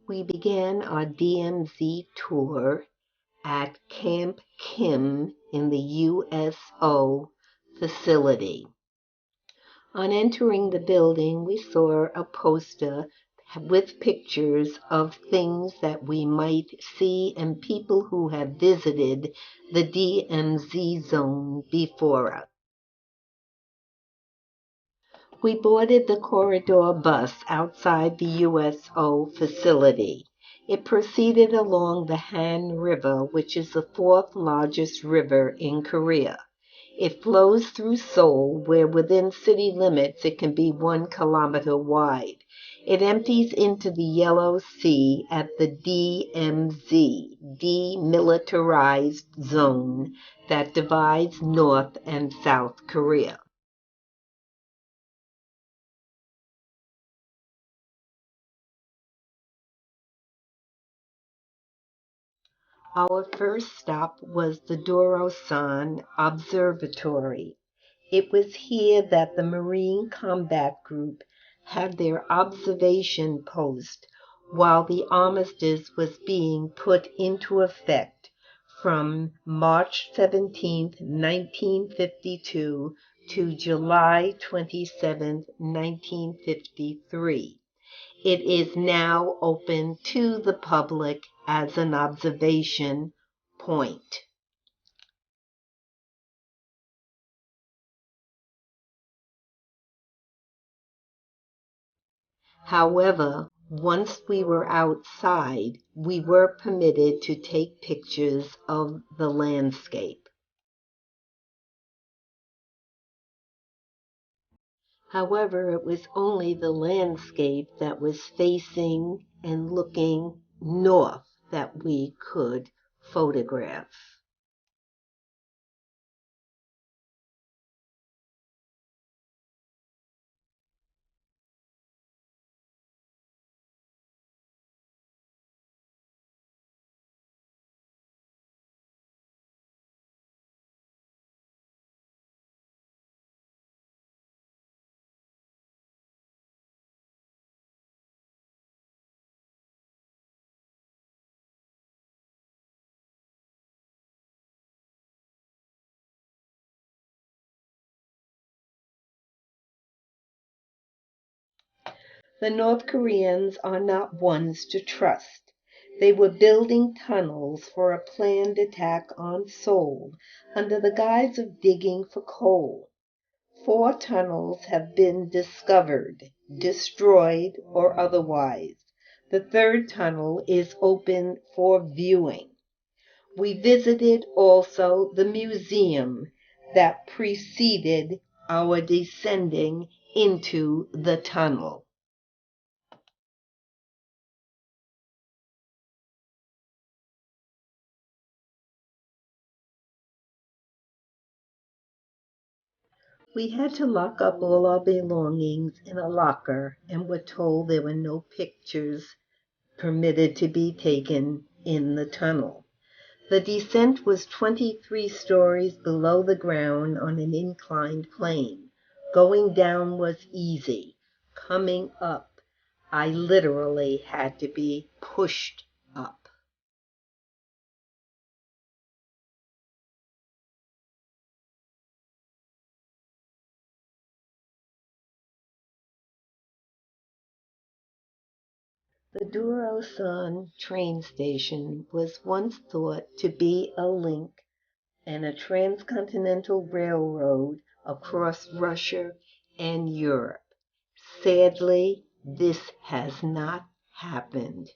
We began our DMZ tour at Camp Kim in the USO facility. On entering the building, we saw a poster with pictures of things that we might see and people who have visited the DMZ zone before us. We boarded the corridor bus outside the USO facility. It proceeded along the Han River, which is the fourth largest river in Korea. It flows through Seoul, where within city limits it can be 1 kilometer wide. It empties into the Yellow Sea at the DMZ, Demilitarized Zone, that divides North and South Korea. Our first stop was the Dorosan Observatory. It was here that the Marine Combat Group had their observation post while the armistice was being put into effect from March 17, 1952 to July 27, 1953. It is now open to the public as an observation point. However, once we were outside, we were permitted to take pictures of the landscape. However, it was only the landscape that was facing and looking north that we could photograph. The North Koreans are not ones to trust. They were building tunnels for a planned attack on Seoul under the guise of digging for coal. 4 tunnels have been discovered, destroyed, or otherwise. The 3rd tunnel is open for viewing. We visited also the museum that preceded our descending into the tunnel. We had to lock up all our belongings in a locker and were told there were no pictures permitted to be taken in the tunnel. The descent was 23 stories below the ground on an inclined plane. Going down was easy. Coming up, I literally had to be pushed up. The Dorosan train station was once thought to be a link and a transcontinental railroad across Russia and Europe. Sadly, this has not happened.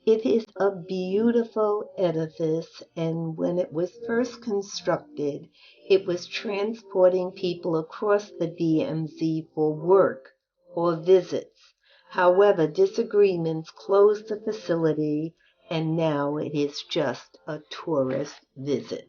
It is a beautiful edifice, and when it was first constructed, it was transporting people across the DMZ for work or visits. However, disagreements closed the facility, and now it is just a tourist visit.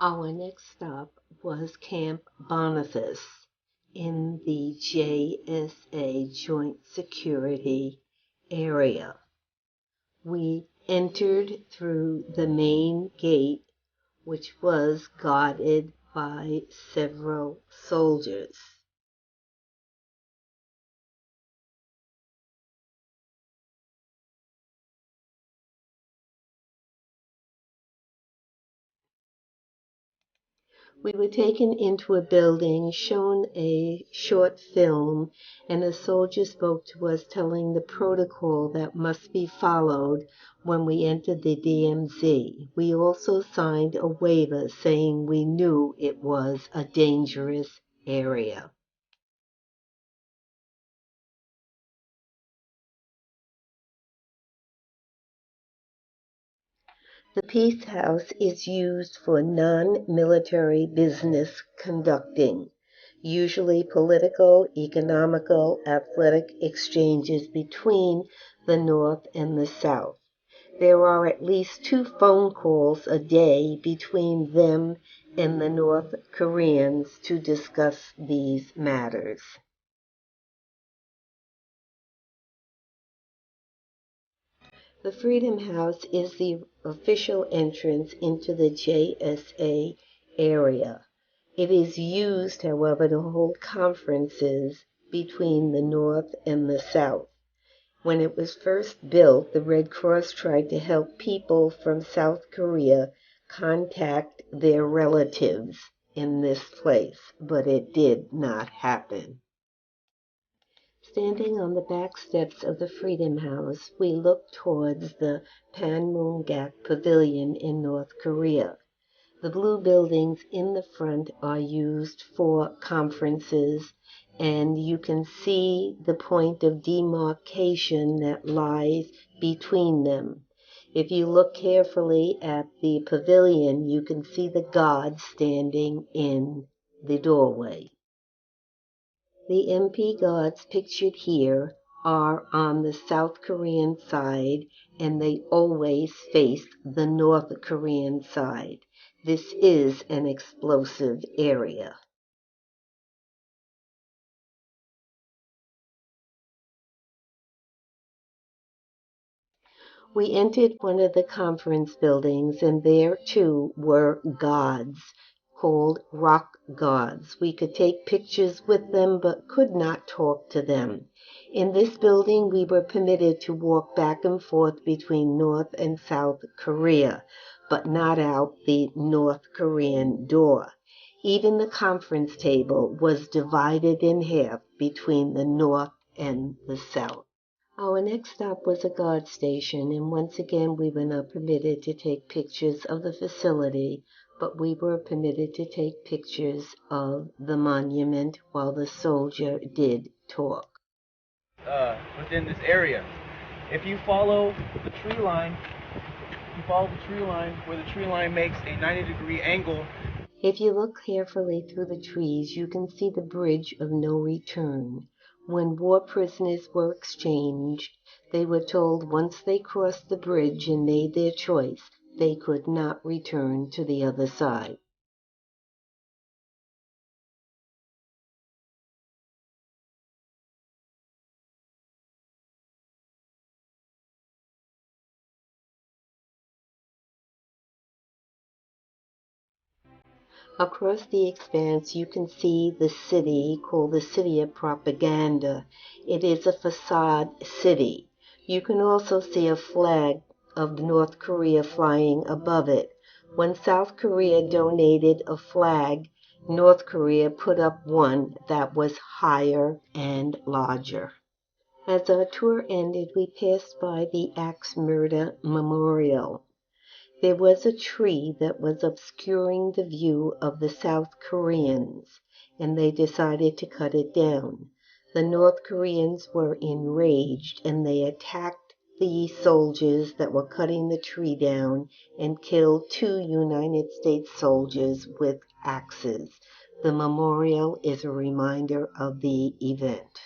Our next stop was Camp Boniface in the JSA Joint Security area. We entered through the main gate, which was guarded by several soldiers. We were taken into a building, shown a short film, and a soldier spoke to us telling the protocol that must be followed when we entered the DMZ. We also signed a waiver saying we knew it was a dangerous area. The Peace House is used for non-military business conducting, usually political, economical, athletic exchanges between the North and the South. There are at least 2 phone calls a day between them and the North Koreans to discuss these matters. The Freedom House is the official entrance into the JSA area. It is used, however, to hold conferences between the North and the South. When it was first built, the Red Cross tried to help people from South Korea contact their relatives in this place, but it did not happen. Standing on the back steps of the Freedom House, we look towards the Panmunjom Pavilion in North Korea. The blue buildings in the front are used for conferences, and you can see the point of demarcation that lies between them. If you look carefully at the pavilion, you can see the gods standing in the doorway. The MP guards pictured here are on the South Korean side, and they always face the North Korean side. This is an explosive area. We entered one of the conference buildings, and there, too, were gods, called rock gods. We could take pictures with them, but could not talk to them. In this building, we were permitted to walk back and forth between North and South Korea, but not out the North Korean door. Even the conference table was divided in half between the North and the South. Our next stop was a guard station, and once again we were not permitted to take pictures of the facility, but we were permitted to take pictures of the monument while the soldier did talk. Within this area, if you follow the tree line, where the tree line makes a 90-degree angle. If you look carefully through the trees, you can see the bridge of no return. When war prisoners were exchanged, they were told once they crossed the bridge and made their choice, they could not return to the other side. Across the expanse you can see the city, called the City of Propaganda. It is a facade city. You can also see a flag of North Korea flying above it. When South Korea donated a flag, North Korea put up one that was higher and larger. As our tour ended, we passed by the Axe Murder Memorial. There was a tree that was obscuring the view of the South Koreans, and they decided to cut it down. The North Koreans were enraged, and they attacked the soldiers that were cutting the tree down and killed 2 United States soldiers with axes. The memorial is a reminder of the event.